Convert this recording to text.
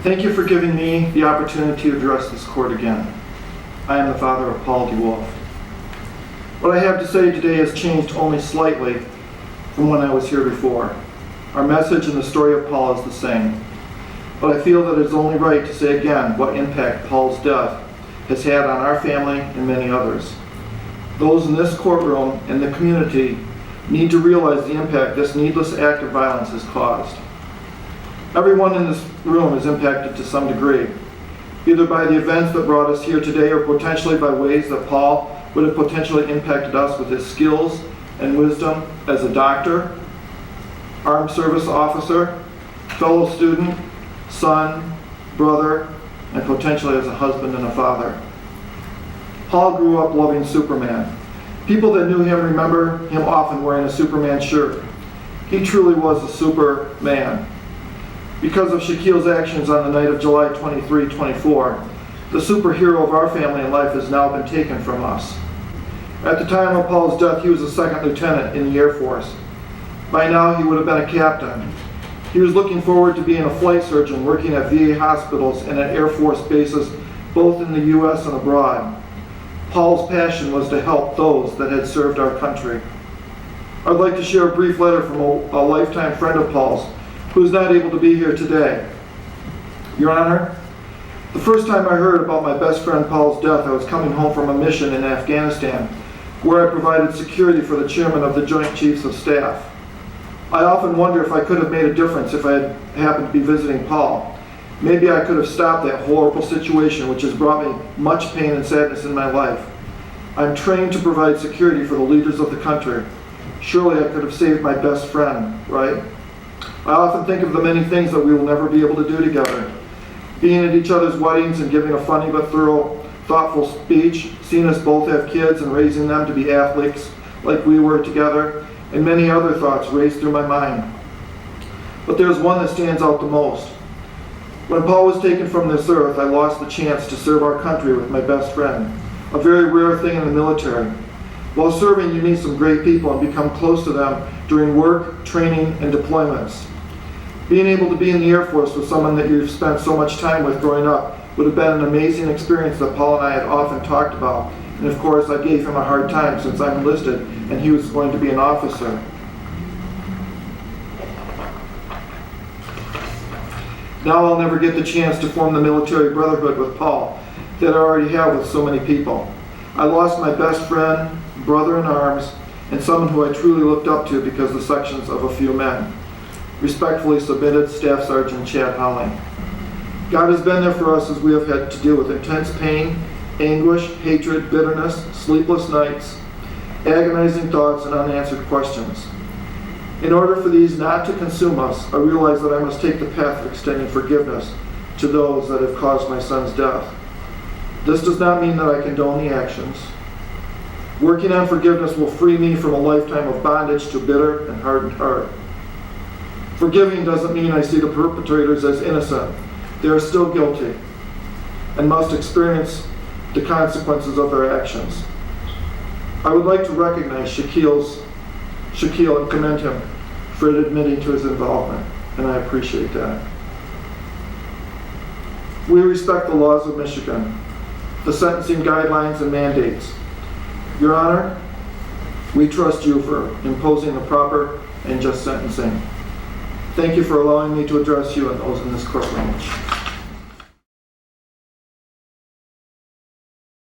Thank you for giving me the opportunity to address this court again. I am the father of Thom DeWolf. What I have to say today has changed only slightly from when I was here before. Our message and the story of Paul is the same. But I feel that it is only right to say again what impact Paul's death has had on our family and many others. Those in this courtroom and the community need to realize the impact this needless act of violence has caused. Everyone in this room is impacted to some degree, either by the events that brought us here today or potentially by ways that Paul would have potentially impacted us with his skills and wisdom as a doctor, armed service officer, fellow student, son, brother, and potentially as a husband and a father. Paul grew up loving Superman. People that knew him remember him often wearing a Superman shirt. He truly was a Superman. Because of Shaquille's actions on the night of July 23, 24, the superhero of our family and life has now been taken from us. At the time of Paul's death, he was a second lieutenant in the Air Force. By now, he would have been a captain. He was looking forward to being a flight surgeon working at VA hospitals and at Air Force bases, both in the U.S. and abroad. Paul's passion was to help those that had served our country. I'd like to share a brief letter from a lifetime friend of Paul's, who is not able to be here today. Your Honor, the first time I heard about my best friend Paul's death, I was coming home from a mission in Afghanistan, where I provided security for the chairman of the Joint Chiefs of Staff. I often wonder if I could have made a difference if I had happened to be visiting Paul. Maybe I could have stopped that horrible situation which has brought me much pain and sadness in my life. I'm trained to provide security for the leaders of the country. Surely I could have saved my best friend, right? I often think of the many things that we will never be able to do together. Being at each other's weddings and giving a funny but thorough, thoughtful speech, seeing us both have kids and raising them to be athletes like we were together, and many other thoughts race through my mind. But there's one that stands out the most. When Paul was taken from this earth, I lost the chance to serve our country with my best friend, a very rare thing in the military. While serving, you meet some great people and become close to them during work, training, and deployments. Being able to be in the Air Force with someone that you've spent so much time with growing up would have been an amazing experience that Paul and I had often talked about. And of course, I gave him a hard time since I'm enlisted and he was going to be an officer. Now I'll never get the chance to form the military brotherhood with Paul that I already have with so many people. I lost my best friend, brother in arms, and someone who I truly looked up to because of the sections of a few men. Respectfully submitted, Staff Sergeant Chad Holling. God has been there for us as we have had to deal with intense pain, anguish, hatred, bitterness, sleepless nights, agonizing thoughts, and unanswered questions. In order for these not to consume us, I realize that I must take the path of extending forgiveness to those that have caused my son's death. This does not mean that I condone the actions. Working on forgiveness will free me from a lifetime of bondage to a bitter and hardened heart. Forgiving doesn't mean I see the perpetrators as innocent. They are still guilty and must experience the consequences of their actions. I would like to recognize Shaquille and commend him for admitting to his involvement, and I appreciate that. We respect the laws of Michigan, the sentencing guidelines and mandates. Your Honor, we trust you for imposing the proper and just sentencing. Thank you for allowing me to address you and those in this courtroom.